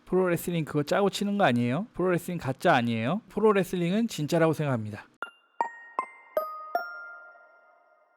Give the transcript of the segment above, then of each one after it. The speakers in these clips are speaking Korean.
프로레슬링 그거 짜고 치는 거 아니에요? 프로레슬링 가짜 아니에요? 프로레슬링은 진짜라고 생각합니다.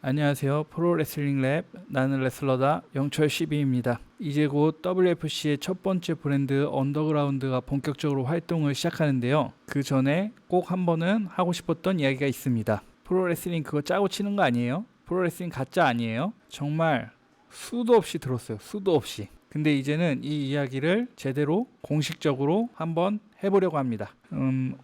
안녕하세요. 프로레슬링 랩 나는 레슬러다 영철 12입니다. 이제 곧 WFC의 첫 번째 브랜드 언더그라운드가 본격적으로 활동을 시작하는데요. 그 전에 꼭 한 번은 하고 싶었던 이야기가 있습니다. 프로레슬링 그거 짜고 치는 거 아니에요? 프로레슬링 가짜 아니에요? 정말 수도 없이 들었어요. 수도 없이. 근데 이제는 이 이야기를 제대로 공식적으로 한번 해보려고 합니다.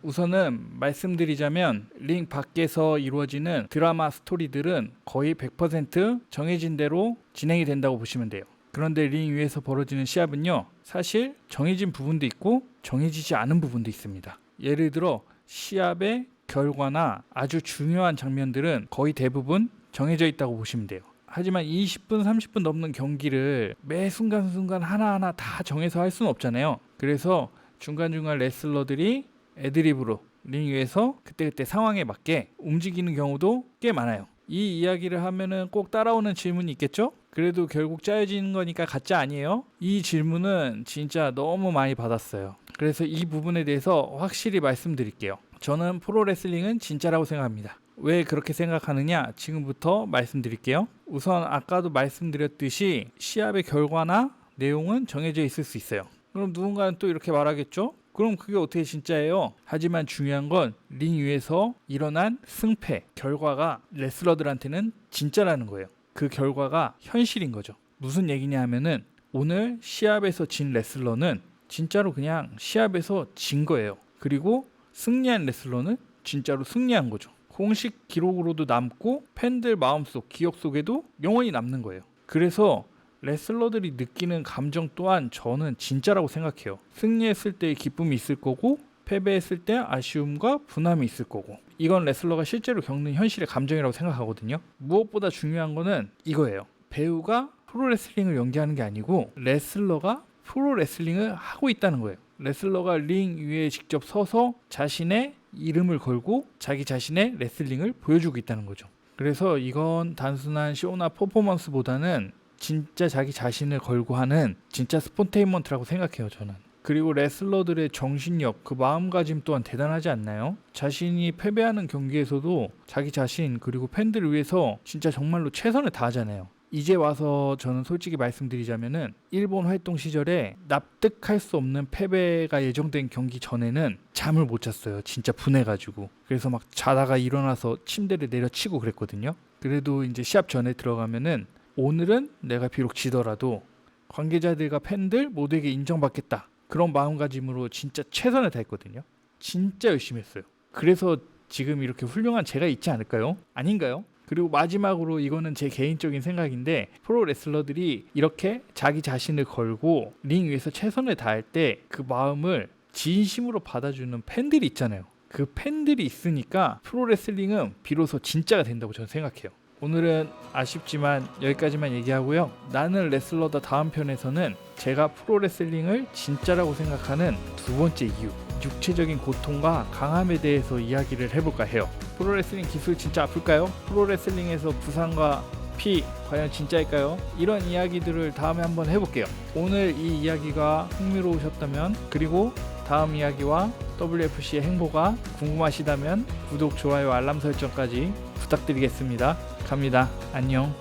우선은 말씀드리자면 링 밖에서 이루어지는 드라마 스토리들은 거의 100% 정해진 대로 진행이 된다고 보시면 돼요. 그런데 링 위에서 벌어지는 시합은요, 사실 정해진 부분도 있고 정해지지 않은 부분도 있습니다. 예를 들어 시합의 결과나 아주 중요한 장면들은 거의 대부분 정해져 있다고 보시면 돼요. 하지만 20분, 30분 넘는 경기를 매 순간순간 하나하나 다 정해서 할 수는 없잖아요. 그래서 중간중간 레슬러들이 애드리브로 링 위에서 그때그때 상황에 맞게 움직이는 경우도 꽤 많아요. 이 이야기를 하면은 꼭 따라오는 질문이 있겠죠? 그래도 결국 짜여지는 거니까 가짜 아니에요? 이 질문은 진짜 너무 많이 받았어요. 그래서 이 부분에 대해서 확실히 말씀드릴게요. 저는 프로레슬링은 진짜라고 생각합니다. 왜 그렇게 생각하느냐? 지금부터 말씀드릴게요. 우선 아까도 말씀드렸듯이 시합의 결과나 내용은 정해져 있을 수 있어요. 그럼 누군가는 또 이렇게 말하겠죠? 그럼 그게 어떻게 진짜예요? 하지만 중요한 건 링 위에서 일어난 승패, 결과가 레슬러들한테는 진짜라는 거예요. 그 결과가 현실인 거죠. 무슨 얘기냐 하면은 오늘 시합에서 진 레슬러는 진짜로 그냥 시합에서 진 거예요. 그리고 승리한 레슬러는 진짜로 승리한 거죠. 공식 기록으로도 남고 팬들 마음속, 기억 속에도 영원히 남는 거예요. 그래서 레슬러들이 느끼는 감정 또한 저는 진짜라고 생각해요. 승리했을 때의 기쁨이 있을 거고 패배했을 때 아쉬움과 분함이 있을 거고, 이건 레슬러가 실제로 겪는 현실의 감정이라고 생각하거든요. 무엇보다 중요한 거는 이거예요. 배우가 프로레슬링을 연기하는 게 아니고 레슬러가 프로레슬링을 하고 있다는 거예요. 레슬러가 링 위에 직접 서서 자신의 이름을 걸고 자기 자신의 레슬링을 보여주고 있다는 거죠. 그래서 이건 단순한 쇼나 퍼포먼스보다는 진짜 자기 자신을 걸고 하는 진짜 스폰테인먼트라고 생각해요, 저는. 그리고 레슬러들의 정신력, 그 마음가짐 또한 대단하지 않나요? 자신이 패배하는 경기에서도 자기 자신 그리고 팬들을 위해서 진짜 정말로 최선을 다하잖아요. 이제 와서 저는 솔직히 말씀드리자면은 일본 활동 시절에 납득할 수 없는 패배가 예정된 경기 전에는 잠을 못 잤어요. 진짜 분해가지고. 그래서 막 자다가 일어나서 침대를 내려치고 그랬거든요. 그래도 이제 시합 전에 들어가면은 오늘은 내가 비록 지더라도 관계자들과 팬들 모두에게 인정받겠다, 그런 마음가짐으로 진짜 최선을 다했거든요. 진짜 열심히 했어요. 그래서 지금 이렇게 훌륭한 제가 있지 않을까요? 아닌가요? 그리고 마지막으로 이거는 제 개인적인 생각인데, 프로 레슬러들이 이렇게 자기 자신을 걸고 링 위에서 최선을 다할 때 그 마음을 진심으로 받아주는 팬들이 있잖아요. 그 팬들이 있으니까 프로 레슬링은 비로소 진짜가 된다고 저는 생각해요. 오늘은 아쉽지만 여기까지만 얘기하고요. 나는 레슬러다 다음 편에서는 제가 프로레슬링을 진짜라고 생각하는 두 번째 이유, 육체적인 고통과 강함에 대해서 이야기를 해볼까 해요. 프로레슬링 기술 진짜 아플까요? 프로레슬링에서 부상과 피 과연 진짜일까요? 이런 이야기들을 다음에 한번 해볼게요. 오늘 이 이야기가 흥미로우셨다면, 그리고 다음 이야기와 WFC의 행보가 궁금하시다면 구독, 좋아요, 알람 설정까지 부탁드리겠습니다. 갑니다. 안녕.